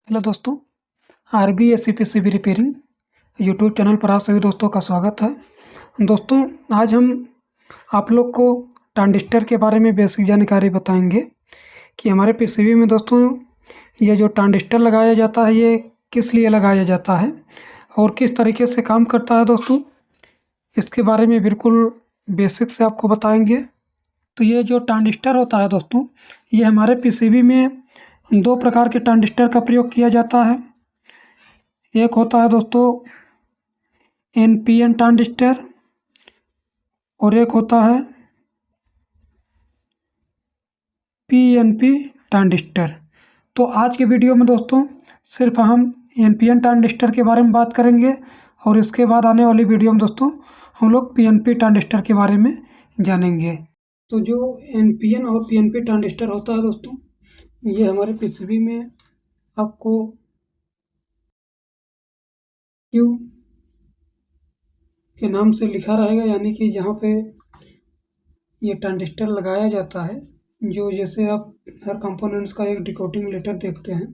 Hello दोस्तों, RBSCPCB repairing YouTube channel पर आप सभी दोस्तों का स्वागत है। दोस्तों, आज हम आप लोग को ट्रांजिस्टर के बारे में बेसिक जानकारी बताएंगे कि हमारे पीसीबी में दोस्तों ये जो ट्रांजिस्टर लगाया जाता है ये किस लिए लगाया जाता है और किस तरीके से काम करता है दोस्तों, इसके बारे में बिल्कुल बेसिक से आपको बताएंगे। तो ये जो ट्रांजिस्टर होता है दोस्तों, ये हमारे पीसीबी में दो प्रकार के ट्रांजिस्टर का प्रयोग किया जाता है। एक होता है दोस्तों एनपीएन ट्रांजिस्टर और एक होता है पीएनपी ट्रांजिस्टर। तो आज के वीडियो में दोस्तों सिर्फ हम एनपीएन ट्रांजिस्टर के बारे में बात करेंगे और इसके बाद आने वाली वीडियो में दोस्तों हम लोग पीएनपी ट्रांजिस्टर के बारे में जानेंगे। तो जो एनपीएन और पीएनपी ट्रांजिस्टर होता है दोस्तों, ये हमारे पीसीबी में आपको क्यू के नाम से लिखा रहेगा, यानी कि जहाँ पे ये ट्रांजिस्टर लगाया जाता है, जो जैसे आप हर कंपोनेंट्स का एक डिकोडिंग लेटर देखते हैं,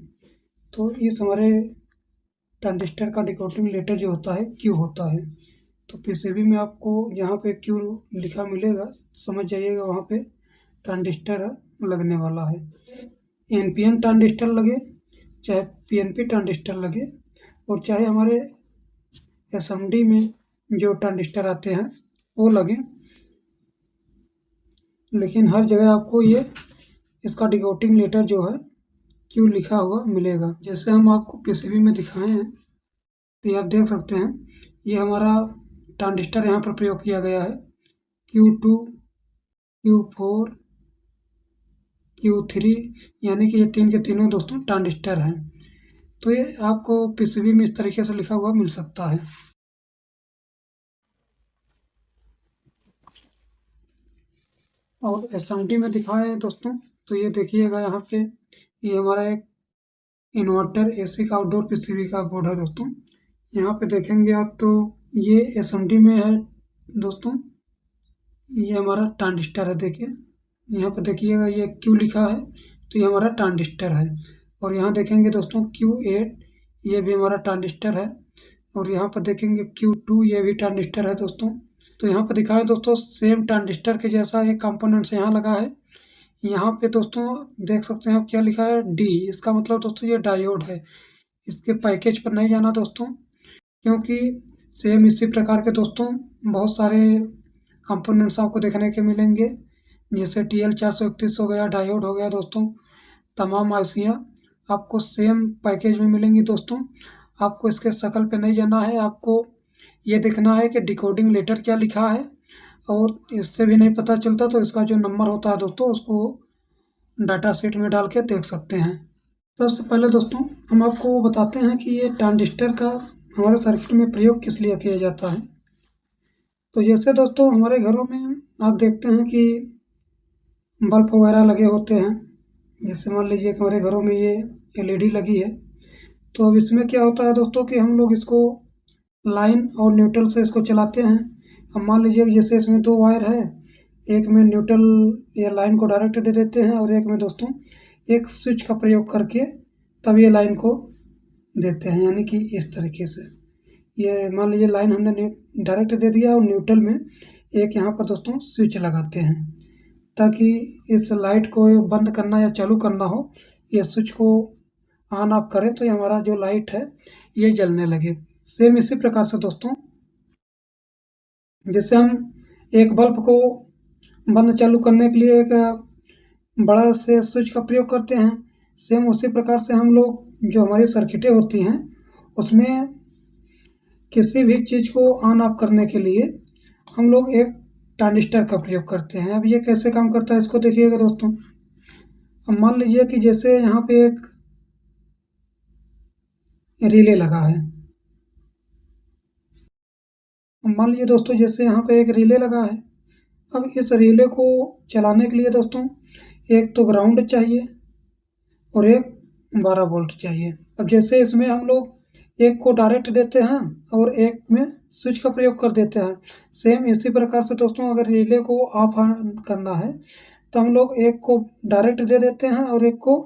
तो इस हमारे ट्रांजिस्टर का डिकोडिंग लेटर जो होता है क्यू होता है। तो पीसीबी में आपको जहाँ पे क्यू लिखा मिलेगा, समझ जाइएगा वहाँ पे ट्रांजिस्टर लगने वाला है। एनपीएन ट्रांजिस्टर लगे, चाहे पीएनपी ट्रांजिस्टर लगे, और चाहे हमारे एसएमडी में जो ट्रांजिस्टर आते हैं वो लगे, लेकिन हर जगह आपको ये इसका डिकोडिंग लेटर जो है क्यू लिखा हुआ मिलेगा। जैसे हम आपको पीसीबी में दिखाए हैं, तो ये आप देख सकते हैं, ये हमारा ट्रांजिस्टर यहाँ पर प्रयोग किया गया है Q2, Q4, Q3, यानी कि ये तीन के तीनों दोस्तों ट्रांजिस्टर हैं। तो ये आपको पीसीबी में इस तरीके से लिखा हुआ मिल सकता है। और एसएमडी में दिखाए हैं दोस्तों, तो ये देखिएगा यहाँ पे, ये हमारा एक इन्वर्टर एसी का आउटडोर पीसीबी का बोर्ड है दोस्तों। यहाँ पे देखेंगे आप तो ये एसएमडी में है दोस्तों, ये हमारा ट्रांजिस्टर है। देखिए यहाँ पे देखिएगा ये क्यू लिखा है, तो ये हमारा ट्रांजिस्टर है। और यहाँ देखेंगे दोस्तों Q8, ये भी हमारा ट्रांजिस्टर है। और यहाँ पर देखेंगे Q2, ये भी ट्रांजिस्टर है दोस्तों। तो यहाँ पर दिखाएं दोस्तों, सेम ट्रांजिस्टर के जैसा एक कंपोनेंट्स यहाँ लगा है। यहाँ पे दोस्तों देख सकते हैं आप क्या लिखा है, डी। इसका मतलब दोस्तों ये डायोड है। इसके पैकेज पर नहीं जाना दोस्तों, क्योंकि सेम इसी प्रकार के दोस्तों बहुत सारे कंपोनेंट्स आपको देखने के मिलेंगे, जैसे TL431 हो गया, डायोड हो गया दोस्तों। तमाम आईसियाँ आपको सेम पैकेज में मिलेंगी दोस्तों। आपको इसके शक्ल पे नहीं जाना है, आपको ये देखना है कि डिकोडिंग लेटर क्या लिखा है। और इससे भी नहीं पता चलता तो इसका जो नंबर होता है दोस्तों, उसको डाटा शीट में डाल के देख सकते हैं। सबसे पहले दोस्तों हम आपको बताते हैं कि ये ट्रांजिस्टर का हमारे सर्किट में प्रयोग किस लिए किया जाता है। तो जैसे दोस्तों हमारे घरों में आप देखते हैं कि बल्ब वगैरह लगे होते हैं, जैसे मान लीजिए कि हमारे घरों में ये LED लगी है। तो अब इसमें क्या होता है दोस्तों कि हम लोग इसको लाइन और न्यूट्रल से इसको चलाते हैं। अब मान लीजिए कि जैसे इसमें दो वायर है, एक में न्यूट्रल या लाइन को डायरेक्ट दे देते हैं और एक में दोस्तों एक स्विच का प्रयोग करके तब ये लाइन को देते हैं, यानी कि इस तरीके से। ये मान लीजिए लाइन हमने डायरेक्ट दे दिया और न्यूट्रल में एक यहाँ पर दोस्तों स्विच लगाते हैं, ताकि इस लाइट को बंद करना या चालू करना हो, ये स्विच को ऑन ऑफ करें तो ये हमारा जो लाइट है ये जलने लगे। सेम इसी प्रकार से दोस्तों, जैसे हम एक बल्ब को बंद चालू करने के लिए एक बड़ा से स्विच का प्रयोग करते हैं, सेम उसी प्रकार से हम लोग जो हमारी सर्किटें होती हैं उसमें किसी भी चीज़ को ऑन ऑफ करने के लिए हम लोग एक ट्रांजिस्टर का प्रयोग करते हैं। अब ये कैसे काम करता है इसको देखिएगा दोस्तों। अब मान लीजिए कि जैसे यहाँ पे एक रिले लगा है। अब मान लीजिए दोस्तों जैसे यहाँ पे एक रिले लगा है। अब इस रिले को चलाने के लिए दोस्तों एक तो ग्राउंड चाहिए और एक 12 वोल्ट चाहिए। अब जैसे इसमें हम लोग एक को डायरेक्ट देते हैं और एक में स्विच का प्रयोग कर देते हैं, सेम इसी प्रकार से दोस्तों अगर रिले को ऑफ ऑन करना है तो हम लोग एक को डायरेक्ट दे देते हैं और एक को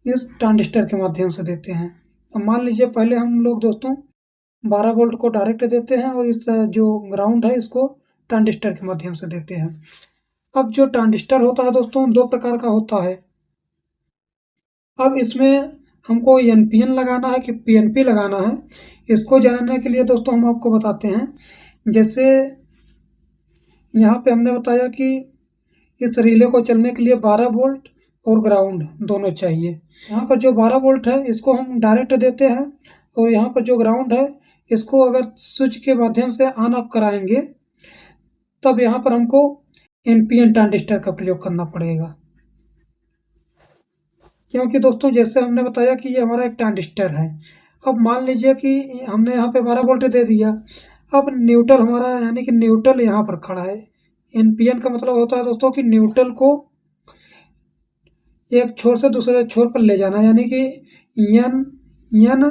इस ट्रांजिस्टर के माध्यम से देते हैं। अब मान लीजिए पहले हम लोग दोस्तों 12 वोल्ट को डायरेक्ट देते हैं और इस जो ग्राउंड है इसको ट्रांजिस्टर के माध्यम से देते हैं। अब जो ट्रांजिस्टर होता है दोस्तों 2 प्रकार का होता है। अब इसमें हमको एनपीएन लगाना है कि पीएनपी लगाना है, इसको जानने के लिए दोस्तों हम आपको बताते हैं। जैसे यहाँ पे हमने बताया कि इस रिले को चलने के लिए 12 वोल्ट और ग्राउंड दोनों चाहिए। यहाँ पर जो 12 वोल्ट है इसको हम डायरेक्ट देते हैं और यहाँ पर जो ग्राउंड है इसको अगर स्विच के माध्यम से ऑन ऑफ कराएंगे तब यहाँ पर हमको एनपीएन ट्रांजिस्टर का प्रयोग करना पड़ेगा। क्योंकि दोस्तों जैसे हमने बताया कि ये हमारा एक ट्रांजिस्टर है। अब मान लीजिए कि हमने यहाँ पे 12 वोल्ट दे दिया, अब न्यूट्रल हमारा यानी कि न्यूट्रल यहाँ पर खड़ा है। एनपीएन का मतलब होता है दोस्तों कि न्यूट्रल को एक छोर से दूसरे छोर पर ले जाना, यानी कि एन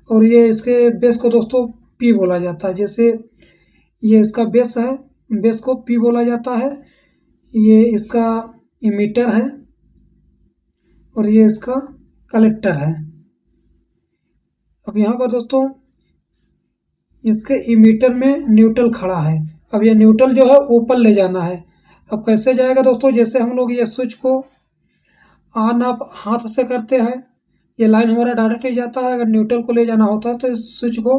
और ये इसके बेस को दोस्तों पी बोला जाता है। जैसे ये इसका बेस है, बेस को पी बोला जाता है, ये इसका इमीटर है और ये इसका कलेक्टर है। अब यहाँ पर दोस्तों इसके इमीटर में न्यूट्रल खड़ा है। अब ये न्यूट्रल जो है ऊपर ले जाना है। अब कैसे जाएगा दोस्तों, जैसे हम लोग ये स्विच को ऑन ऑफ हाथ से करते हैं, ये लाइन हमारा डायरेक्ट ही जाता है। अगर न्यूट्रल को ले जाना होता है तो इस स्विच को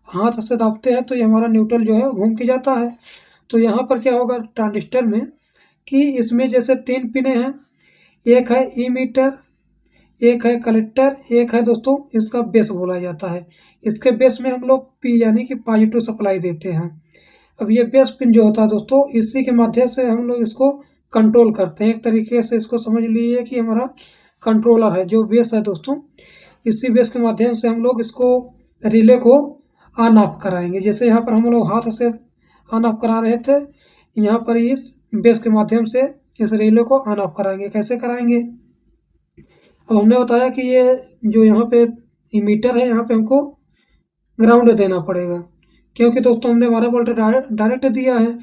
हाथ से दाबते हैं तो ये हमारा न्यूट्रल जो है घूम के जाता है। तो यहाँ पर क्या होगा ट्रांजिस्टर में कि इसमें जैसे 3 पिने हैं, एक है इमीटर, एक है कलेक्टर, एक है दोस्तों इसका बेस बोला जाता है। इसके बेस में हम लोग पी यानी कि पॉजिटिव सप्लाई देते हैं। अब ये बेस पिन जो होता है दोस्तों इसी के माध्यम से हम लोग इसको कंट्रोल करते हैं। एक तरीके से इसको समझ लीजिए कि हमारा कंट्रोलर है जो बेस है दोस्तों, इसी बेस के माध्यम से हम लोग इसको रिले को ऑन ऑफ कराएंगे। जैसे यहाँ पर हम लोग हाथ से ऑन ऑफ करा रहे थे, यहाँ पर इस बेस के माध्यम से इस रिले को ऑन ऑफ कराएंगे। कैसे कराएंगे, अब हमने बताया कि ये जो यहाँ पे इमीटर है यहाँ पे हमको ग्राउंड देना पड़ेगा, क्योंकि दोस्तों हमने 12 वोल्ट डायरेक्ट दिया है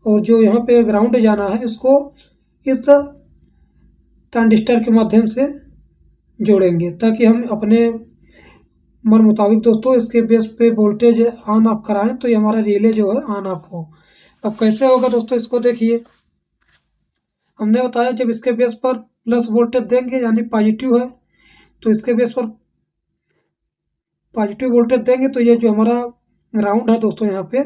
और जो यहाँ पे ग्राउंड जाना है इसको इस ट्रांजिस्टर के माध्यम से जोड़ेंगे ताकि हम अपने मन मुताबिक दोस्तों इसके बेस पे वोल्टेज ऑन ऑफ कराएं तो ये हमारा रिले जो है ऑन ऑफ हो। अब कैसे होगा दोस्तों इसको देखिए, हमने बताया जब इसके बेस पर प्लस वोल्टेज देंगे यानी पॉजिटिव है तो इसके बेस पर पॉजिटिव वोल्टेज देंगे तो ये जो हमारा ग्राउंड है दोस्तों यहाँ पे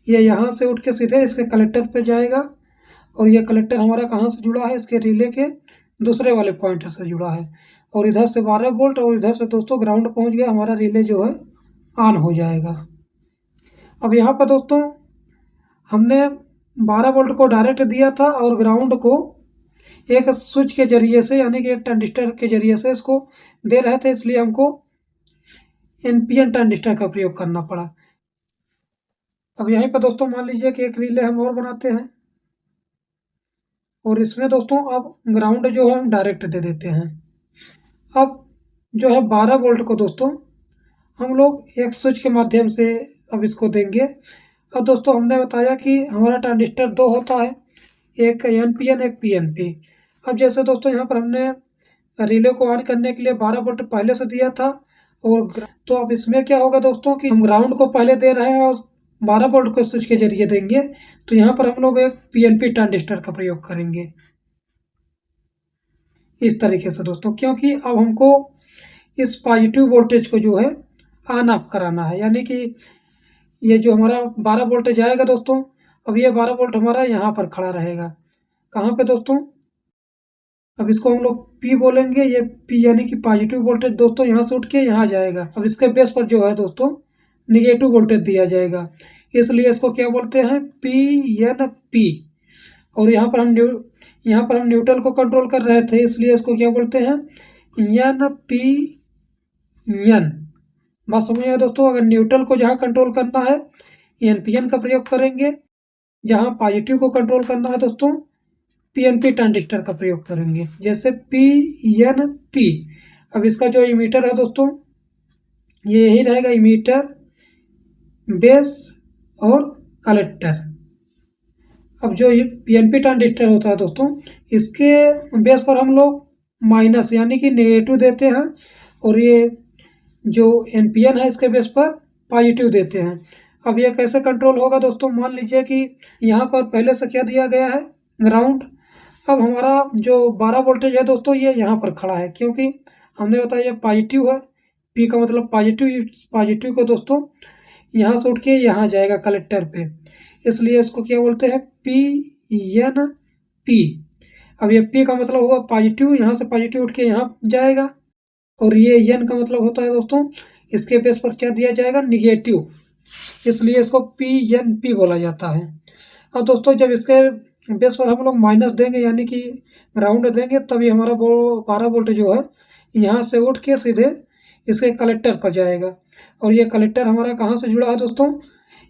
ये यहाँ से उठ के सीधे इसके कलेक्टर पे जाएगा और ये कलेक्टर हमारा कहाँ से जुड़ा है, इसके रिले के दूसरे वाले पॉइंट से जुड़ा है और इधर से 12 वोल्ट और इधर से दोस्तों ग्राउंड पहुँच गया, हमारा रिले जो है ऑन हो जाएगा। अब यहाँ पर दोस्तों हमने 12 वोल्ट को डायरेक्ट दिया था और ग्राउंड को एक स्विच के जरिए से यानी कि एक ट्रांजिस्टर के जरिए से इसको दे रहे थे, इसलिए हमको एनपीएन ट्रांजिस्टर का प्रयोग करना पड़ा। अब यहीं पर दोस्तों मान लीजिए कि एक रिले हम और बनाते हैं और इसमें दोस्तों अब ग्राउंड जो है हम डायरेक्ट दे देते हैं। अब जो है 12 वोल्ट को दोस्तों हम लोग एक स्विच के माध्यम से अब इसको देंगे। अब दोस्तों हमने बताया कि हमारा ट्रांजिस्टर 2 होता है, एक एनपीएन एक पीएनपी। अब जैसे दोस्तों यहाँ पर हमने रिले को ऑन करने के लिए 12 वोल्ट पहले से दिया था और तो अब इसमें क्या होगा दोस्तों कि हम ग्राउंड को पहले दे रहे हैं और 12 वोल्ट को स्विच के जरिए देंगे तो यहाँ पर हम लोग एक पीएनपी ट्रांजिस्टर का प्रयोग करेंगे इस तरीके से दोस्तों, क्योंकि अब हमको इस पॉजिटिव वोल्टेज को जो है ऑन ऑफ कराना है। यानी कि ये जो हमारा 12 वोल्ट जाएगा दोस्तों, अब ये 12 वोल्ट हमारा यहाँ पर खड़ा रहेगा। कहाँ पे दोस्तों, अब इसको हम लोग पी बोलेंगे, ये पी यानी कि पॉजिटिव वोल्टेज दोस्तों यहाँ से उठ के यहाँ जाएगा। अब इसके बेस पर जो है दोस्तों निगेटिव वोल्टेज दिया जाएगा, इसलिए इसको क्या बोलते हैं पी एन पी। और यहाँ पर हम न्यूट्रल को कंट्रोल कर रहे थे, इसलिए इसको क्या बोलते हैं एन पी एन। बात समझ आए दोस्तों, अगर न्यूट्रल को जहाँ कंट्रोल करना है एनपीएन का प्रयोग करेंगे, जहाँ पॉजिटिव को कंट्रोल करना है दोस्तों पीएनपी ट्रांजिस्टर का प्रयोग करेंगे, जैसे पीएनपी। अब इसका जो इमीटर है दोस्तों ये यही रहेगा, इमीटर, बेस और कलेक्टर। अब जो ये पीएनपी ट्रांजिस्टर होता है दोस्तों इसके बेस पर हम लोग माइनस यानी कि नेगेटिव देते हैं, और ये जो एनपीएन है इसके बेस पर पॉजिटिव देते हैं। अब ये कैसे कंट्रोल होगा दोस्तों, मान लीजिए कि यहाँ पर पहले से क्या दिया गया है, ग्राउंड। अब हमारा जो 12 वोल्टेज है दोस्तों ये यहाँ पर खड़ा है, क्योंकि हमने बताया ये पॉजिटिव है, पी का मतलब पॉजिटिव को दोस्तों यहाँ से उठ के यहाँ जाएगा कलेक्टर पे, इसलिए इसको क्या बोलते हैं, पी एन पी। अब ये पी का मतलब होगा पॉजिटिव, यहाँ से पॉजिटिव उठ के यहाँ जाएगा, और ये एन का मतलब होता है दोस्तों इसके बेस पर क्या दिया जाएगा, निगेटिव, इसलिए इसको पी एन पी बोला जाता है। अब दोस्तों जब इसके बेस पर हम लोग माइनस देंगे यानी कि ग्राउंड देंगे, तभी हमारा वो 12 वोल्ट जो है यहाँ से उठ के सीधे इसके कलेक्टर पर जाएगा। और ये कलेक्टर हमारा कहाँ से जुड़ा है दोस्तों,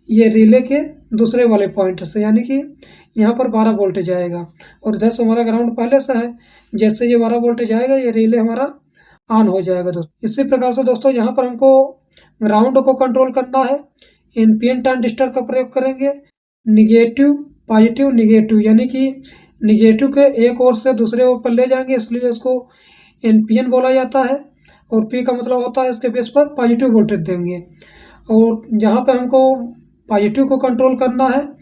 ये रिले के दूसरे वाले पॉइंट से, यानी कि यहाँ पर 12 वोल्ट जाएगा, और इधर से हमारा ग्राउंड पहले से है। जैसे ये 12 वोल्ट जाएगा ये रिले हमारा ऑन हो जाएगा दोस्तों। इसी प्रकार से दोस्तों यहाँ पर हमको ग्राउंड को कंट्रोल करना है, एनपीएन ट्रांजिस्टर का प्रयोग करेंगे, निगेटिव पॉजिटिव निगेटिव, यानी कि निगेटिव के एक ओर से दूसरे ओर पर ले जाएंगे, इसलिए इसको एनपीएन बोला जाता है। और पी का मतलब होता है इसके बेस पर पॉजिटिव वोल्टेज देंगे, और जहाँ पे हमको पॉजिटिव को कंट्रोल करना है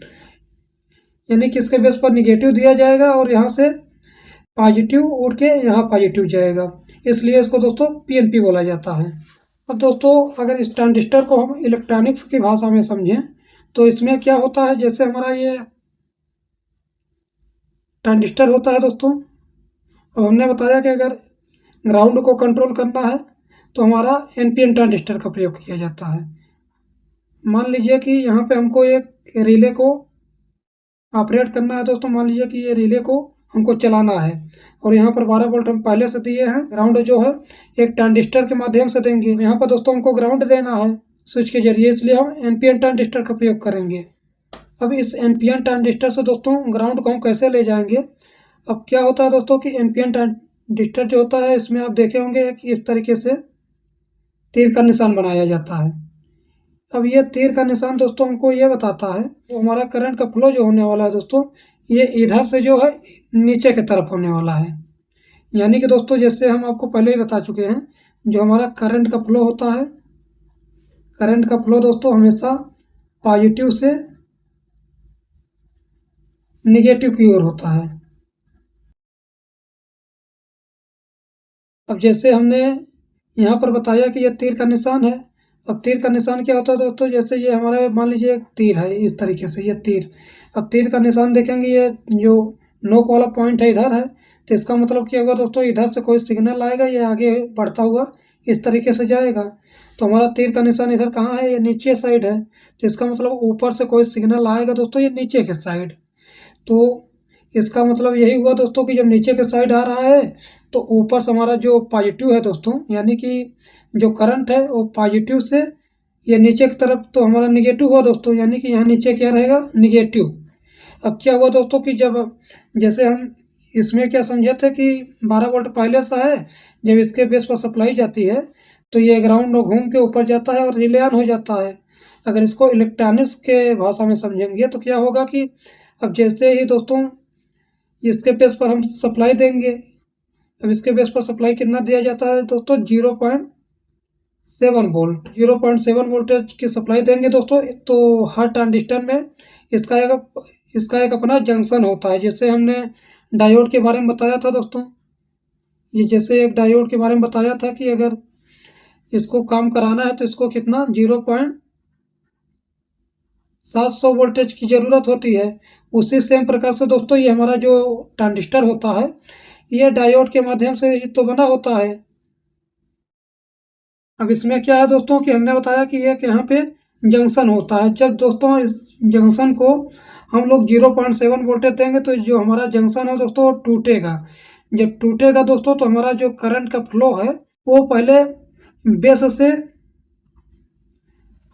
यानी कि इसके बेस पर निगेटिव दिया जाएगा, और यहाँ से पॉजिटिव उड़ के यहाँ पॉजिटिव जाएगा, इसलिए इसको दोस्तों पीएनपी बोला जाता है। अब दोस्तों अगर इस ट्रांजिस्टर को हम इलेक्ट्रॉनिक्स की भाषा में समझें तो इसमें क्या होता है, जैसे हमारा ये ट्रांजिस्टर होता है दोस्तों, अब हमने बताया कि अगर ग्राउंड को कंट्रोल करना है तो हमारा एनपीएन ट्रांजिस्टर का प्रयोग किया जाता है। मान लीजिए कि यहाँ पे हमको एक रिले को ऑपरेट करना है दोस्तों, मान लीजिए कि ये रिले को हमको चलाना है, और यहाँ पर 12 वोल्ट हम पहले से दिए हैं, ग्राउंड जो है एक ट्रांजिस्टर के माध्यम से देंगे। यहाँ पर दोस्तों हमको ग्राउंड देना है स्विच के जरिए, इसलिए हम एनपीएन ट्रांजिस्टर का प्रयोग करेंगे। अब इस एनपीएन ट्रांजिस्टर से दोस्तों ग्राउंड को हम कैसे ले जाएंगे, अब क्या होता है दोस्तों कि एनपीएन ट्रांजिस्टर जो होता है इसमें आप देखे होंगे कि इस तरीके से तीर का निशान बनाया जाता है। अब ये तीर का निशान दोस्तों हमको ये बताता है तो हमारा करंट का फ्लो जो होने वाला है दोस्तों ये इधर से जो है नीचे की तरफ होने वाला है। यानी कि दोस्तों जैसे हम आपको पहले ही बता चुके हैं, जो हमारा करंट का फ्लो होता है, करंट का फ्लो दोस्तों हमेशा पॉजिटिव से निगेटिव की ओर होता है। अब जैसे हमने यहाँ पर बताया कि यह तीर का निशान है। अब तीर का निशान क्या होता है दोस्तों, जैसे ये हमारा मान लीजिए एक तीर है इस तरीके से, ये तीर। अब तीर का निशान देखेंगे, ये जो नोक वाला पॉइंट है इधर है, तो इसका मतलब क्या होगा दोस्तों, इधर से कोई सिग्नल आएगा, ये आगे बढ़ता हुआ इस तरीके से जाएगा। तो हमारा तीर का निशान इधर कहाँ है, ये नीचे साइड है, तो इसका मतलब ऊपर से कोई सिग्नल आएगा दोस्तों ये नीचे के साइड। तो इसका मतलब यही हुआ दोस्तों कि जब नीचे के साइड आ रहा है तो ऊपर से हमारा जो पॉजिटिव है दोस्तों, यानी कि जो करंट है वो पॉजिटिव से ये नीचे की तरफ तो हमारा निगेटिव हुआ दोस्तों, यानी कि यहाँ नीचे क्या रहेगा, निगेटिव। अब क्या हुआ दोस्तों कि जब जैसे हम इसमें क्या समझे थे कि 12 वोल्ट पहले से है, जब इसके बेस पर सप्लाई जाती है तो ये ग्राउंड घूम के ऊपर जाता है और रिले ऑन हो जाता है। अगर इसको इलेक्ट्रॉनिक्स के भाषा में समझेंगे तो क्या होगा कि अब जैसे ही दोस्तों इसके बेस पर हम सप्लाई देंगे, अब इसके बेस पर सप्लाई कितना दिया जाता है दोस्तों, 0.7 वोल्ट, 0.7 वोल्टेज की सप्लाई देंगे दोस्तों। तो हर ट्रांजिस्टर में इसका एक अपना जंक्शन होता है, जैसे हमने डायोड के बारे में बताया था दोस्तों। ये जैसे एक डायोड के बारे में बताया था कि अगर इसको काम कराना है तो इसको कितना 0.700 वोल्टेज की ज़रूरत होती है। उसी सेम प्रकार से दोस्तों ये हमारा जो ट्रांजिस्टर होता है ये डायोड के माध्यम से ही तो बना होता है। अब इसमें क्या है दोस्तों कि हमने बताया कि एक यहाँ पे जंक्शन होता है। जब दोस्तों इस जंक्शन को हम लोग 0.7 वोल्टेज देंगे तो जो हमारा जंक्शन है दोस्तों टूटेगा। जब टूटेगा दोस्तों तो हमारा जो करंट का फ्लो है वो पहले बेस से,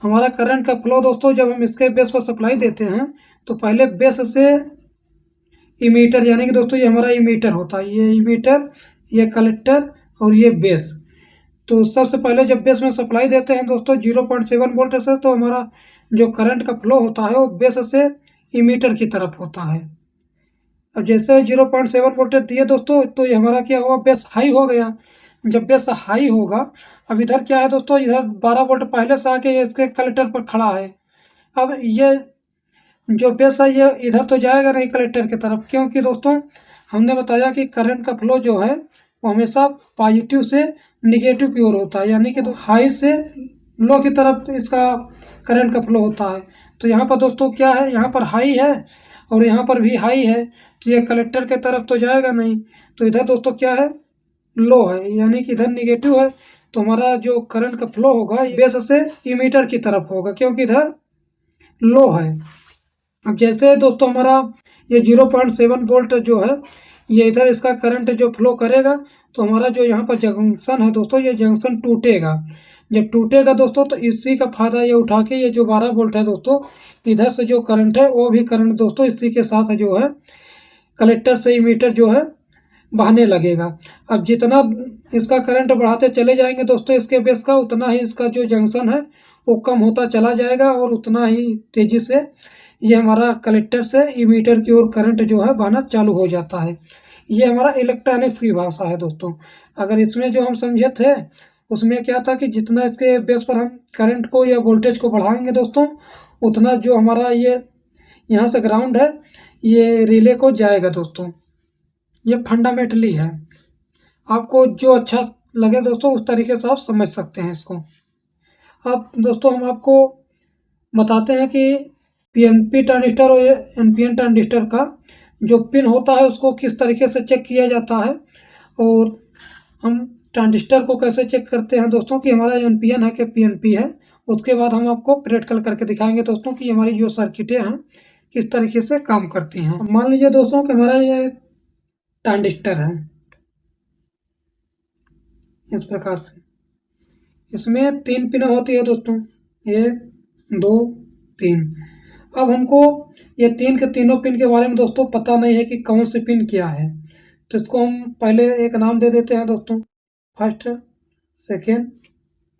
हमारा करंट का फ्लो दोस्तों जब हम इसके बेस पर सप्लाई देते हैं तो पहले बेस से इमीटर, यानी कि दोस्तों ये हमारा इमीटर होता है, ये इमीटर, ये कलेक्टर और ये बेस। तो सबसे पहले जब बेस में सप्लाई देते हैं दोस्तों 0.7 वोल्ट से, तो हमारा जो करंट का फ्लो होता है वो बेस से इमीटर की तरफ होता है। अब जैसे 0.7 वोल्टेज दिए दोस्तों, तो ये हमारा क्या हुआ, बेस हाई हो गया। जब बेस हाई होगा, अब इधर क्या है दोस्तों, इधर 12 वोल्ट पहले से आके ये इसके कलेक्टर पर खड़ा है। अब ये जो बेस है ये इधर तो जाएगा नहीं कलेक्टर की तरफ, क्योंकि दोस्तों हमने बताया कि करंट का फ्लो जो है वो हमेशा पॉजिटिव से निगेटिव की ओर होता है, यानी कि हाई से लो की तरफ इसका करंट का फ्लो होता है। तो यहाँ पर दोस्तों क्या है, यहाँ पर हाई है और यहाँ पर भी हाई है, तो ये कलेक्टर के तरफ तो जाएगा नहीं। तो इधर दोस्तों क्या है, लो है, यानी कि इधर निगेटिव है। तो हमारा जो करंट का फ्लो होगा बेस से इमीटर की तरफ होगा, क्योंकि इधर लो है। अब जैसे दोस्तों हमारा ये 0.7 वोल्ट जो है ये इधर इसका करंट जो फ्लो करेगा, तो हमारा जो यहाँ पर जंक्शन है दोस्तों, ये जंक्शन टूटेगा। जब टूटेगा दोस्तों तो इसी का फायदा ये उठा के ये जो 12 वोल्ट है दोस्तों, इधर से जो करंट है वो भी करंट दोस्तों इसी के साथ जो है कलेक्टर से इमीटर जो है बहने लगेगा। अब जितना इसका करंट बढ़ाते चले जाएंगे दोस्तों इसके बेस का, उतना ही इसका जो जंक्शन है वो कम होता चला जाएगा और उतना ही तेजी से ये हमारा कलेक्टर से इमीटर की ओर करंट जो है बहना चालू हो जाता है। ये हमारा इलेक्ट्रॉनिक्स की भाषा है दोस्तों। अगर इसमें जो हम समझे थे उसमें क्या था कि जितना इसके बेस पर हम करंट को या वोल्टेज को बढ़ाएंगे दोस्तों, उतना जो हमारा ये यहाँ से ग्राउंड है ये रिले को जाएगा दोस्तों। ये फंडामेंटली है, आपको जो अच्छा लगे दोस्तों उस तरीके से आप समझ सकते हैं इसको। अब दोस्तों हम आपको बताते हैं कि पीएनपी ट्रांजिस्टर और एनपीएन ट्रांजिस्टर का जो पिन होता है उसको किस तरीके से चेक किया जाता है, और हम ट्रांजिस्टर को कैसे चेक करते हैं दोस्तों कि हमारा एनपीएन है कि पीएनपी है। उसके बाद हम आपको प्रैक्टिकल करके दिखाएंगे दोस्तों कि हमारी जो सर्किटें हैं किस तरीके से काम करती हैं। मान लीजिए दोस्तों कि हमारा ये ट्रांजिस्टर है इस प्रकार से, इसमें 3 पिन होती है दोस्तों, 1 2 3। अब हमको ये 3 के तीनों पिन के बारे में दोस्तों पता नहीं है कि कौन से पिन क्या है, तो इसको हम पहले एक नाम दे देते हैं दोस्तों, फर्स्ट सेकेंड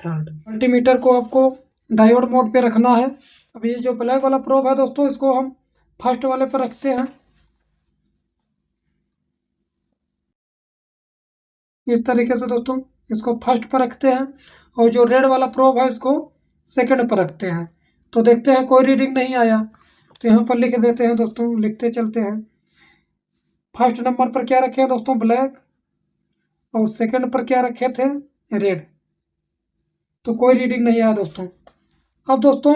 थर्ड। मल्टीमीटर को आपको डायोड मोड पे रखना है। अब ये जो ब्लैक वाला प्रोब है दोस्तों इसको हम फर्स्ट वाले पर रखते हैं इस तरीके से दोस्तों, इसको फर्स्ट पर रखते हैं, और जो रेड वाला प्रोब है इसको सेकंड पर रखते हैं। तो देखते हैं कोई रीडिंग नहीं आया, तो यहाँ पर लिख देते हैं दोस्तों, लिखते चलते हैं। फर्स्ट नंबर पर क्या रखे हैं दोस्तों, ब्लैक, और सेकंड पर क्या रखे थे, रेड। तो कोई रीडिंग नहीं आया दोस्तों। अब दोस्तों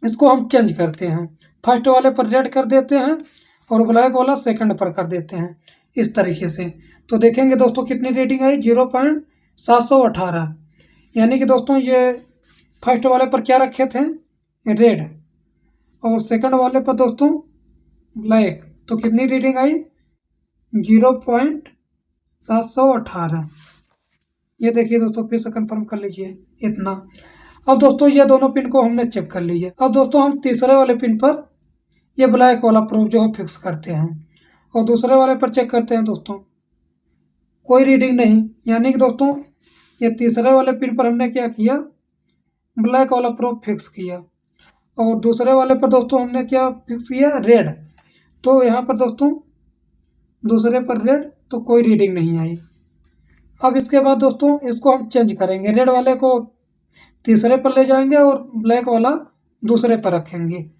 इसको हम चेंज करते हैं, फर्स्ट वाले पर रेड कर देते हैं और ब्लैक वाला सेकंड पर कर देते हैं इस तरीके से। तो देखेंगे दोस्तों कितनी रीडिंग आई, 0.718। यानी कि दोस्तों ये फर्स्ट वाले पर क्या रखे थे, रेड, और सेकंड वाले पर दोस्तों ब्लैक। तो कितनी रीडिंग आई, 0.718। ये देखिए दोस्तों, फिर से कंफर्म कर लीजिए इतना। अब दोस्तों ये दोनों पिन को हमने चेक कर लीजिए। अब दोस्तों हम तीसरे वाले पिन पर ये ब्लैक वाला प्रोब जो है फिक्स करते हैं, और दूसरे वाले पर चेक करते हैं दोस्तों, कोई रीडिंग नहीं। यानी कि दोस्तों ये तीसरे वाले पिन पर हमने क्या किया, ब्लैक वाला प्रोब फिक्स किया, और दूसरे वाले पर दोस्तों हमने क्या फिक्स किया, रेड। तो यहाँ पर दोस्तों दूसरे पर रेड, तो कोई रीडिंग नहीं आई। अब इसके बाद दोस्तों इसको हम चेंज करेंगे, रेड वाले को तीसरे पर ले जाएंगे और ब्लैक वाला दूसरे पर रखेंगे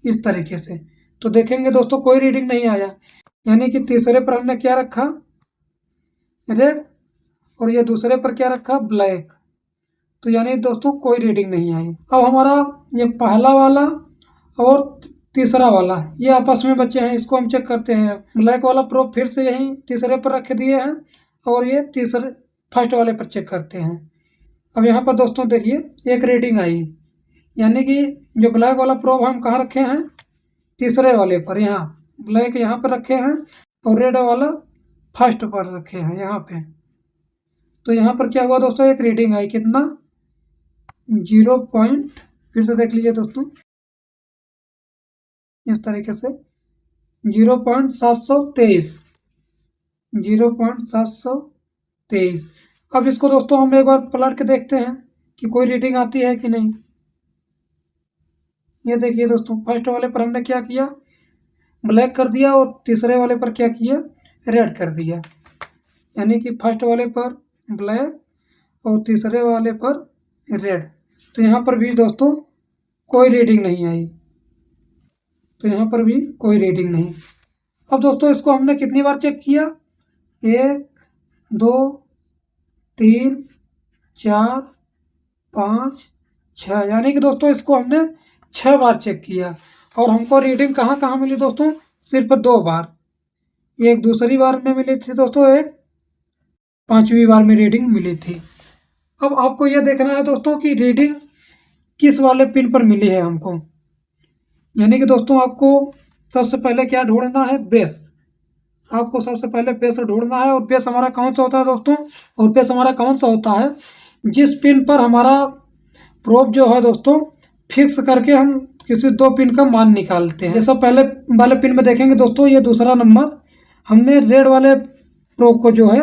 इस तरीके से। तो देखेंगे दोस्तों कोई रीडिंग नहीं आया, यानी कि तीसरे पर हमने क्या रखा, रेड, और ये दूसरे पर क्या रखा, ब्लैक। तो यानी दोस्तों कोई रीडिंग नहीं आई। अब हमारा ये पहला वाला और तीसरा वाला ये आपस में बचे हैं, इसको हम चेक करते हैं। ब्लैक वाला प्रोब फिर से यहीं तीसरे पर रख दिए हैं, और ये तीसरे फर्स्ट वाले पर चेक करते हैं। अब यहाँ पर दोस्तों देखिए एक रीडिंग आई, यानी कि जो ब्लैक वाला प्रोब हम कहाँ रखे हैं, तीसरे वाले पर, यहाँ ब्लैक यहाँ पर रखे हैं और रेड वाला फर्स्ट पर रखे हैं यहाँ पे। तो यहाँ पर क्या हुआ दोस्तों, एक रीडिंग आई, कितना, 0. फिर से देख लीजिए दोस्तों इस तरीके से, 0.723, 0.723। अब इसको दोस्तों हम एक बार पलट के देखते हैं कि कोई रीडिंग आती है कि नहीं। ये देखिए दोस्तों फर्स्ट वाले पर हमने क्या किया, ब्लैक कर दिया और तीसरे वाले पर क्या किया, रेड कर दिया। यानी कि फर्स्ट वाले पर ब्लैक और तीसरे वाले पर रेड। तो यहाँ पर भी दोस्तों कोई रीडिंग नहीं आई, तो यहाँ पर भी कोई रीडिंग नहीं। अब दोस्तों इसको हमने कितनी बार चेक किया, 1 2 3 4 5 6, यानी कि दोस्तों इसको हमने 6 बार चेक किया और हमको रीडिंग कहाँ कहाँ मिली दोस्तों, सिर्फ 2 बार। एक दूसरी बार में मिली थी दोस्तों, एक 5वीं बार में रीडिंग मिली थी। अब आपको यह देखना है दोस्तों कि रीडिंग किस वाले पिन पर मिली है हमको। यानी कि दोस्तों आपको सबसे पहले क्या ढूंढना है, बेस। आपको सबसे पहले बेस ढूंढना है, और बेस हमारा कौन सा होता है दोस्तों, और बेस हमारा कौन सा होता है, जिस पिन पर हमारा प्रोब जो है दोस्तों फिक्स करके हम किसी 2 पिन का मान निकालते हैं। जैसा पहले वाले पिन में देखेंगे दोस्तों, ये दूसरा नंबर हमने रेड वाले प्रोब को जो है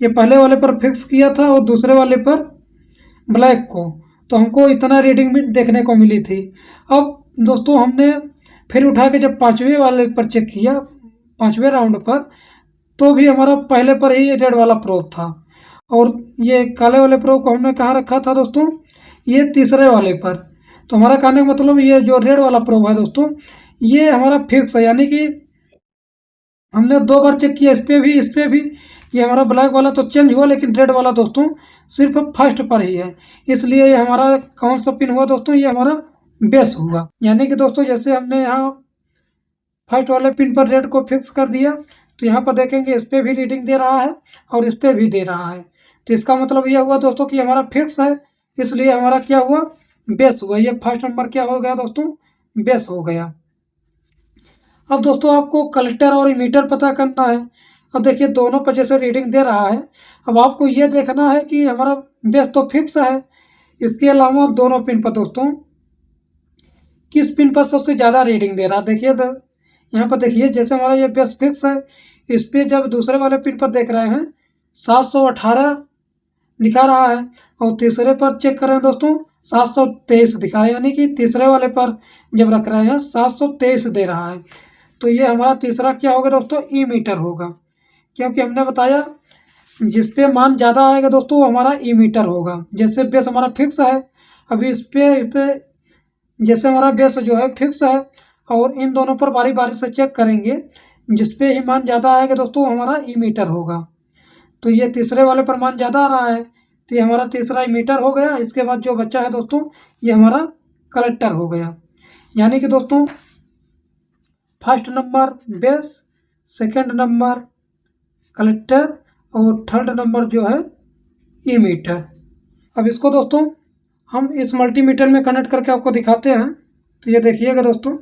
ये पहले वाले पर फिक्स किया था और दूसरे वाले पर ब्लैक को, तो हमको इतना रीडिंग भी देखने को मिली थी। अब दोस्तों हमने फिर उठा के जब 5वें वाले पर चेक किया, 5वें राउंड पर, तो भी हमारा पहले पर ही रेड वाला प्रोब था। और ये काले वाले प्रोब को हमने कहाँ रखा था दोस्तों, ये तीसरे वाले पर। तो हमारा कहने का मतलब ये जो रेड वाला प्रोब है दोस्तों, ये हमारा फिक्स है। यानी कि हमने 2 बार चेक किया, इस पर भी। ये हमारा ब्लैक वाला तो चेंज हुआ, लेकिन रेड वाला दोस्तों सिर्फ फर्स्ट पर ही है। इसलिए ये हमारा कौन सा पिन हुआ दोस्तों, ये हमारा बेस हुआ। यानी कि दोस्तों जैसे हमने यहाँ फर्स्ट वाले पिन पर रेड को फिक्स कर दिया, तो यहाँ पर देखेंगे इस पर भी रीडिंग दे रहा है और इस पर भी दे रहा है। तो इसका मतलब यह हुआ दोस्तों कि हमारा फिक्स है, इसलिए हमारा क्या हुआ, बेस हुआ। ये फर्स्ट नंबर क्या हो गया दोस्तों, बेस हो गया। अब दोस्तों आपको कलेक्टर और इमीटर पता करना है। अब देखिए दोनों पर जैसे रीडिंग दे रहा है, अब आपको ये देखना है कि हमारा बेस तो फिक्स है, इसके अलावा दोनों पिन पर दोस्तों किस पिन पर सबसे ज़्यादा रीडिंग दे रहा है। देखिए यहाँ पर देखिए, जैसे हमारा ये बेस फिक्स है, इस पर जब दूसरे वाले पिन पर देख रहे हैं 718 दिखा रहा है, और तीसरे पर चेक कर रहे हैं दोस्तों 723 दिखा रहा है। यानी कि तीसरे वाले पर जब रख रहे हैं 723 दे रहा है। तो ये हमारा तीसरा क्या होगा दोस्तों, ई मीटर होगा, क्योंकि हमने बताया जिस पे मान ज़्यादा आएगा दोस्तों हमारा ई मीटर होगा। जैसे बेस हमारा फिक्स है, अभी इस पे जैसे हमारा बेस जो है फिक्स है, और इन दोनों पर बारी बारी से चेक करेंगे, जिस पे ही मान ज़्यादा आएगा दोस्तों हमारा ई मीटर होगा। तो ये तीसरे वाले पर मान ज़्यादा आ रहा है, तो ये हमारा तीसरा ई मीटर हो गया। इसके बाद जो बच्चा है दोस्तों, ये हमारा कलेक्टर हो गया। यानी कि दोस्तों first number base, second number collector, और थर्ड नंबर जो है ई मीटर। अब इसको दोस्तों हम इस मल्टीमीटर में कनेक्ट करके आपको दिखाते हैं। तो ये देखिएगा दोस्तों,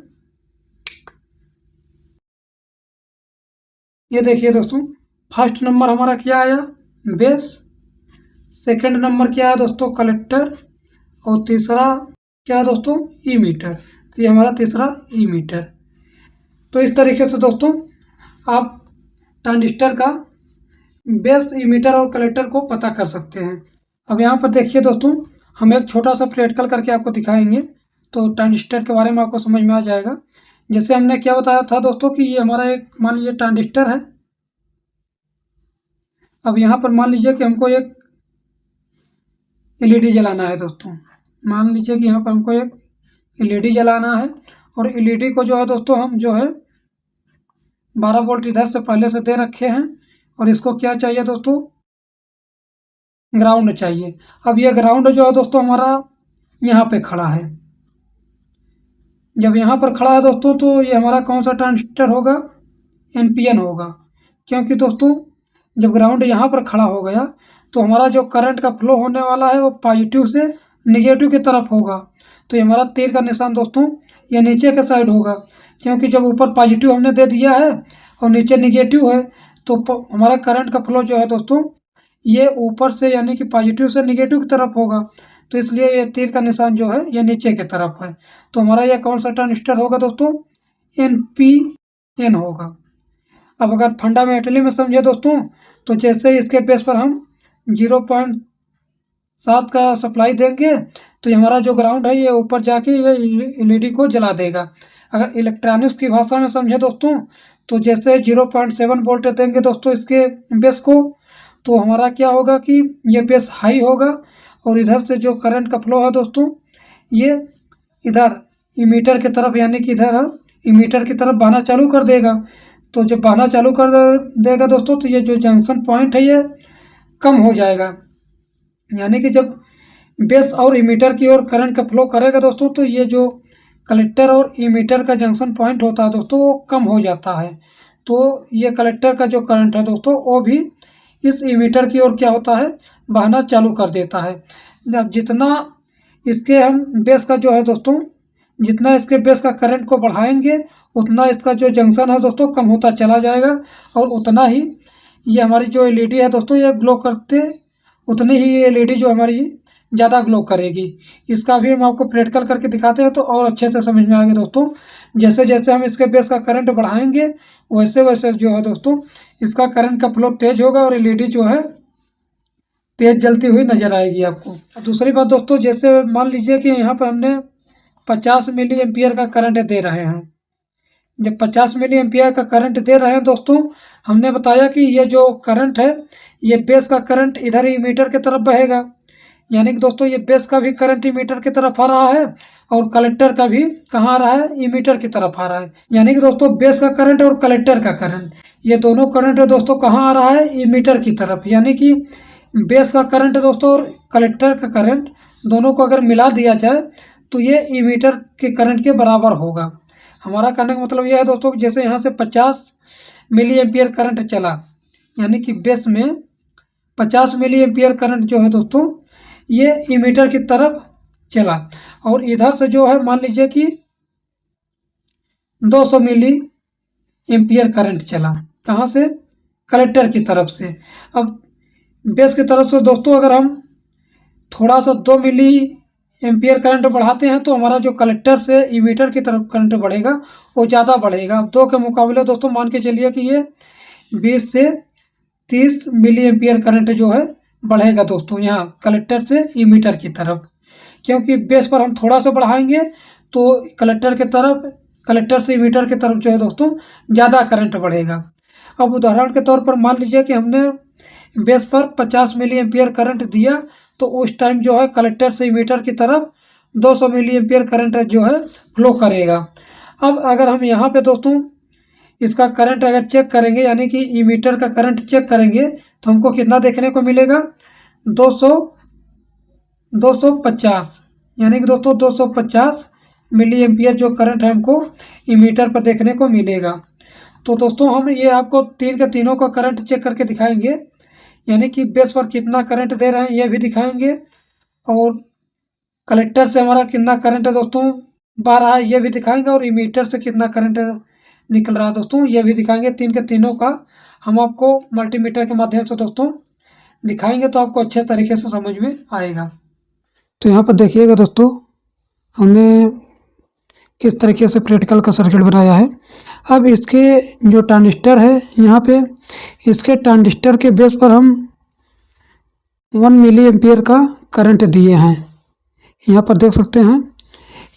ये देखिए दोस्तों, फर्स्ट नंबर हमारा क्या आया, बेस, सेकंड नंबर क्या है दोस्तों, कलेक्टर, और तीसरा क्या है दोस्तों, ई मीटर। तो ये हमारा तीसरा ई मीटर। तो इस तरीके से दोस्तों आप ट्रांजिस्टर का बेस, ई मीटर और कलेक्टर को पता कर सकते हैं। अब यहाँ पर देखिए दोस्तों, हम एक छोटा सा प्रैक्टिकल करके आपको दिखाएंगे, तो ट्रांजिस्टर के बारे में आपको समझ में आ जाएगा। जैसे हमने क्या बताया था दोस्तों कि ये हमारा एक मान लीजिए ट्रांजिस्टर है। अब यहाँ पर मान लीजिए कि हमको एक एलईडी जलाना है दोस्तों। मान लीजिए कि यहाँ पर हमको एक एलईडी जलाना है, और एलईडी को जो है दोस्तों हम जो है 12 वोल्ट इधर से पहले से दे रखे हैं, और इसको क्या चाहिए दोस्तों, ग्राउंड चाहिए। अब ये ग्राउंड जो है दोस्तों हमारा यहाँ पे खड़ा है। जब यहाँ पर खड़ा है दोस्तों, तो ये हमारा कौन सा ट्रांजिस्टर होगा, एनपीएन होगा। क्योंकि दोस्तों जब ग्राउंड यहाँ पर खड़ा हो गया, तो हमारा जो करंट का फ्लो होने वाला है वो पॉजिटिव से निगेटिव की तरफ होगा। तो ये हमारा तीर का निशान दोस्तों ये नीचे के साइड होगा, क्योंकि जब ऊपर पॉजिटिव हमने दे दिया है और नीचे निगेटिव है, तो हमारा करंट का फ्लो जो है दोस्तों ये ऊपर से यानी कि पॉजिटिव से निगेटिव की तरफ होगा। तो इसलिए ये तीर का निशान जो है ये नीचे की तरफ है। तो हमारा ये कौन सा ट्रांजिस्टर होगा दोस्तों, एनपीएन होगा। अब अगर फंडामेंटली में समझे दोस्तों, तो जैसे इसके बेस पर हम 0.7 का सप्लाई देंगे, तो ये हमारा जो ग्राउंड है ये ऊपर जाके ये एलईडी को जला देगा। अगर इलेक्ट्रॉनिक्स की भाषा में समझे दोस्तों, तो जैसे 0.7 वोल्ट देंगे दोस्तों इसके बेस को, तो हमारा क्या होगा कि ये बेस हाई होगा और इधर से जो करंट का फ्लो है दोस्तों, ये इधर इमीटर की तरफ यानी कि इधर इमीटर की तरफ बहना चालू कर देगा। तो जब बहना चालू कर देगा दोस्तों, तो ये जो जंक्शन पॉइंट है ये कम हो जाएगा, यानी कि जब बेस और इमीटर की ओर करंट का फ्लो करेगा दोस्तों, तो ये जो कलेक्टर और इमीटर का जंक्शन पॉइंट होता है दोस्तों, वो कम हो जाता है। तो ये कलेक्टर का जो करंट है दोस्तों, वो भी इस इमीटर की ओर क्या होता है, बहना चालू कर देता है। जब जितना इसके हम बेस का जो है दोस्तों, जितना इसके बेस का करंट को बढ़ाएंगे, उतना इसका जो जंक्शन है दोस्तों कम होता चला जाएगा, और उतना ही ये हमारी जो एलईडी है दोस्तों, ये ग्लो करते, उतनी ही ये एलईडी जो हमारी ज़्यादा ग्लो करेगी। इसका भी हम आपको प्रैक्टिकल करके दिखाते हैं तो और अच्छे से समझ में आएगा दोस्तों। जैसे जैसे हम इसके बेस का करंट बढ़ाएंगे, वैसे वैसे जो है दोस्तों इसका करंट का फ्लो तेज होगा और एलईडी जो है तेज जलती हुई नजर आएगी आपको। दूसरी बात दोस्तों, जैसे मान लीजिए कि यहाँ पर हमने 50 मिली एम्पियर का करंट दे रहे हैं। जब 50 मिली एम्पियर का करंट दे रहे हैं दोस्तों, हमने बताया कि ये जो करंट है, ये बेस का करंट इधर इमीटर की तरफ बहेगा, यानी कि दोस्तों ये बेस का भी करंट इमीटर की तरफ आ रहा है और कलेक्टर का भी कहाँ आ रहा है, इमीटर की तरफ आ रहा है। यानी कि दोस्तों बेस का करंट और कलेक्टर का करंट, ये दोनों करंट है दोस्तों कहाँ आ रहा है, इमीटर की तरफ। यानी कि बेस का करंट है दोस्तों और कलेक्टर का करंट दोनों को अगर मिला दिया जाए तो ये इमीटर के करंट के बराबर होगा। हमारा कहने का मतलब यह है दोस्तों कि जैसे यहाँ से 50 मिली एम्पियर करंट चला, यानी कि बेस में 50 मिली एम्पियर करंट जो है दोस्तों ये इमीटर की तरफ चला, और इधर से जो है मान लीजिए कि 200 मिली एम्पियर करंट चला, कहाँ से, कलेक्टर की तरफ से। अब बेस की तरफ से दोस्तों अगर हम थोड़ा सा 2 मिली एम्पियर करंट बढ़ाते हैं, तो हमारा जो कलेक्टर से इमीटर की तरफ करंट बढ़ेगा वो ज़्यादा बढ़ेगा। अब 2 के मुकाबले दोस्तों मान के चलिए कि ये 20 से 30 मिली एम्पियर करंट जो है बढ़ेगा दोस्तों यहाँ कलेक्टर से इमीटर की तरफ, क्योंकि बेस पर हम थोड़ा सा बढ़ाएंगे तो कलेक्टर से इमीटर की तरफ जो है दोस्तों ज़्यादा करंट बढ़ेगा। अब उदाहरण के तौर पर मान लीजिए कि हमने बेस पर 50 मिली एम्पियर करंट दिया, तो उस टाइम जो है कलेक्टर से इमीटर की तरफ 200 मिली एम्पियर करंट जो है फ्लो करेगा। अब अगर हम यहाँ पे दोस्तों इसका करंट अगर चेक करेंगे, यानी कि इमीटर का करंट चेक करेंगे, तो हमको कितना देखने को मिलेगा, 250, यानी कि दोस्तों 250 मिली एम्पियर जो करंट है हमको इमीटर पर देखने को मिलेगा। तो दोस्तों हम ये आपको तीन के तीनों का करंट चेक करके दिखाएंगे, यानी कि बेस पर कितना करंट दे रहे हैं ये भी दिखाएंगे, और कलेक्टर से हमारा कितना करंट है दोस्तों बह रहा है ये भी दिखाएंगे, और इमीटर से कितना करंट निकल रहा है दोस्तों ये भी दिखाएंगे। तीन के तीनों का हम आपको मल्टीमीटर के माध्यम से दोस्तों दिखाएंगे, तो आपको अच्छे तरीके से समझ में आएगा। तो यहाँ पर देखिएगा दोस्तों, हमने किस तरीके से प्रैक्टिकल का सर्किट बनाया है। अब इसके जो ट्रांजिस्टर है, यहाँ पे इसके ट्रांजिस्टर के बेस पर हम 1 मिली एम्पियर का करंट दिए हैं। यहाँ पर देख सकते हैं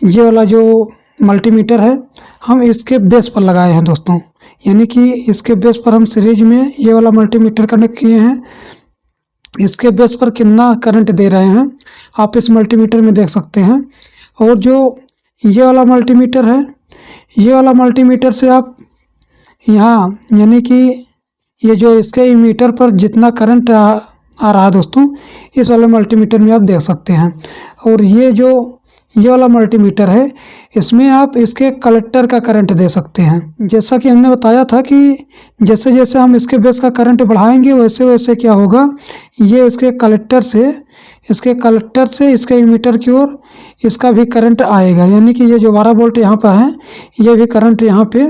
ये वाला जो मल्टीमीटर है हम इसके बेस पर लगाए हैं दोस्तों, यानी कि इसके बेस पर हम सीरीज में ये वाला मल्टीमीटर कनेक्ट किए हैं। इसके बेस पर कितना करंट दे रहे हैं आप इस मल्टीमीटर में देख सकते हैं। और जो ये वाला मल्टीमीटर है, ये वाला मल्टीमीटर से आप यहाँ यानी कि ये जो इसके इमीटर पर जितना करंट आ रहा है दोस्तों, इस वाले मल्टीमीटर में आप देख सकते हैं। और ये वाला मल्टीमीटर है, इसमें आप इसके कलेक्टर का करंट दे सकते हैं। जैसा कि हमने बताया था कि जैसे जैसे हम इसके बेस का करंट बढ़ाएंगे वैसे वैसे क्या होगा, ये इसके कलेक्टर से इसके इमीटर की ओर इसका भी करंट आएगा, यानी कि ये जो 12 वोल्ट यहाँ पर है ये भी करंट यहाँ पे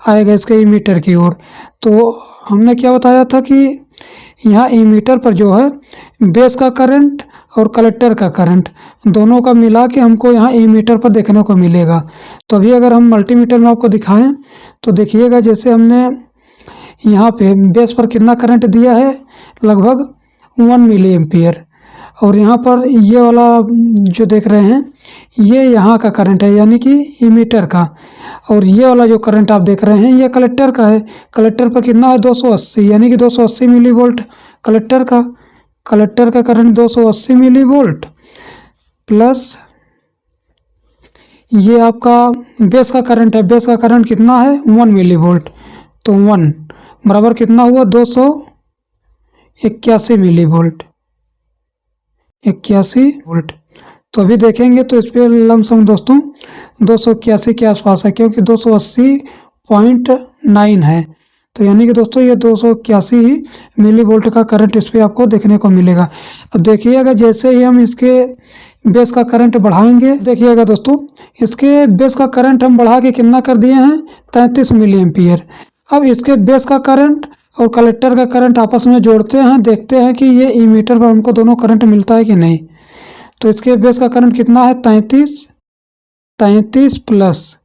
आएगा इसके इमीटर की ओर। तो हमने क्या बताया था कि यहाँ इमीटर पर जो है बेस का करंट और कलेक्टर का करंट दोनों का मिला के हमको यहाँ इमीटर पर देखने को मिलेगा। तो अभी अगर हम मल्टीमीटर में आपको दिखाएं तो देखिएगा, जैसे हमने यहाँ पे बेस पर कितना करंट दिया है, लगभग 1 मिली एम्पियर, और यहाँ पर ये वाला जो देख रहे हैं ये यहाँ का करंट है, यानी कि इमीटर का। और ये वाला जो करंट आप देख रहे हैं ये कलेक्टर का है। कलेक्टर पर कितना है 280, यानी कि 280 मिली वोल्ट कलेक्टर का करंट 280 मिली वोल्ट प्लस ये आपका बेस का करंट है। बेस का करंट कितना है 1 मिली वोल्ट, तो 1 बराबर कितना हुआ 281 मिली वोल्ट, 81 वोल्ट। तो अभी देखेंगे तो इस पर लमसम दोस्तों 281 के आसपास है, क्योंकि 280.9 है। तो यानी कि दोस्तों ये 281 मिली वोल्ट का करंट इस पर आपको देखने को मिलेगा। अब देखिएगा जैसे ही हम इसके बेस का करंट बढ़ाएंगे, देखिएगा दोस्तों इसके बेस का करंट हम बढ़ा के कितना कर दिए हैं 33 मिली एम्पियर। अब इसके बेस का करंट और कलेक्टर का करंट आपस में जोड़ते हैं, देखते हैं कि ये इमीटर पर उनको दोनों करंट मिलता है कि नहीं। तो इसके बेस का करंट कितना है 33 प्लस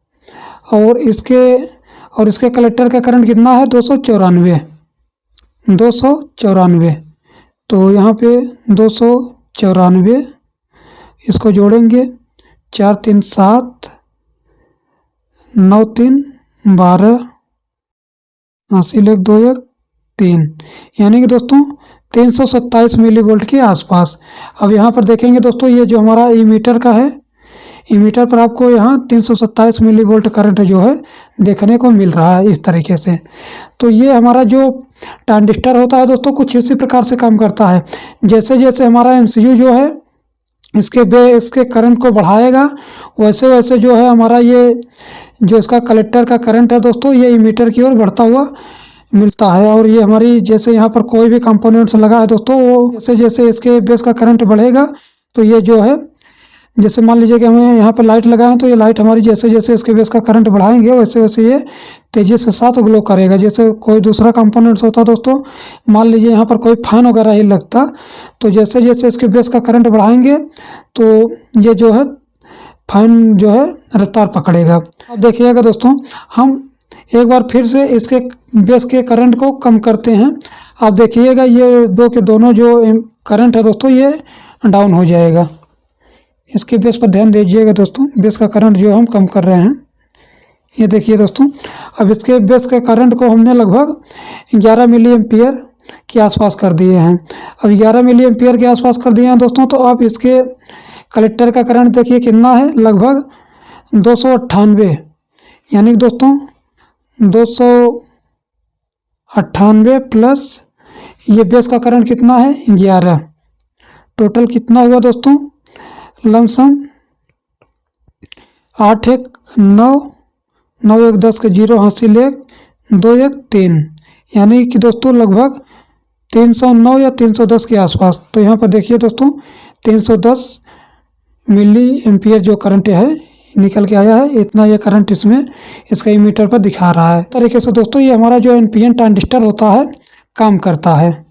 और इसके कलेक्टर का करंट कितना है 294। तो यहाँ पे 294 इसको जोड़ेंगे 4 3 7 9 3 12 80 लेख 2 1 3, यानी कि दोस्तों 327 मिली वोल्ट के आसपास। अब यहाँ पर देखेंगे दोस्तों ये जो हमारा इमीटर का है, इमीटर पर आपको यहाँ 327 मिली वोल्ट करंट जो है देखने को मिल रहा है इस तरीके से। तो ये हमारा जो ट्रांजिस्टर होता है दोस्तों कुछ इसी प्रकार से काम करता है। जैसे जैसे हमारा एमसीयू जो है इसके करंट को बढ़ाएगा, वैसे वैसे जो है हमारा ये जो इसका कलेक्टर का करंट है दोस्तों ये इमीटर की ओर बढ़ता हुआ मिलता है। और ये हमारी जैसे यहाँ पर कोई भी कंपोनेंट्स लगा है दोस्तों, वो जैसे जैसे इसके बेस का करंट बढ़ेगा तो ये जो है, जैसे मान लीजिए कि हमें यहाँ पर लाइट लगाएं तो ये लाइट हमारी जैसे जैसे इसके बेस का करंट बढ़ाएंगे वैसे वैसे ये तेज़ी से साथ ग्लो करेगा। जैसे कोई दूसरा कंपोनेंट्स होता दोस्तों, मान लीजिए यहाँ पर कोई फैन वगैरह ही लगता, तो जैसे जैसे इसके बेस का करंट बढ़ाएंगे तो ये जो है फैन जो है रफ्तार पकड़ेगा। अब देखिएगा दोस्तों हम एक बार फिर से इसके बेस के करंट को कम करते हैं। आप देखिएगा ये दोनों जो करंट है दोस्तों ये डाउन हो जाएगा। इसके बेस पर ध्यान दीजिएगा दोस्तों, बेस का करंट जो हम कम कर रहे हैं ये देखिए दोस्तों। अब इसके बेस के करंट को हमने लगभग 11 मिली एम्पियर के आसपास कर दिए हैं। अब 11 मिली एम्पियर के आसपास कर दिए हैं दोस्तों। तो अब इसके कलेक्टर का करंट देखिए कितना है लगभग 298, यानी दोस्तों 298 प्लस ये बेस का करंट कितना है 11, टोटल कितना हुआ दोस्तों लमसम 8 1 9 9 1 10 के 0 80 लेख 2 1 3, यानी कि दोस्तों लगभग 309 या 310 के आसपास। तो यहाँ पर देखिए दोस्तों 310 मिली एम्पियर जो करंट है निकल के आया है, इतना ये करंट इसमें इसका इमीटर पर दिखा रहा है। इस तरीके से दोस्तों ये हमारा जो एनपीएन ट्रांजिस्टर होता है काम करता है।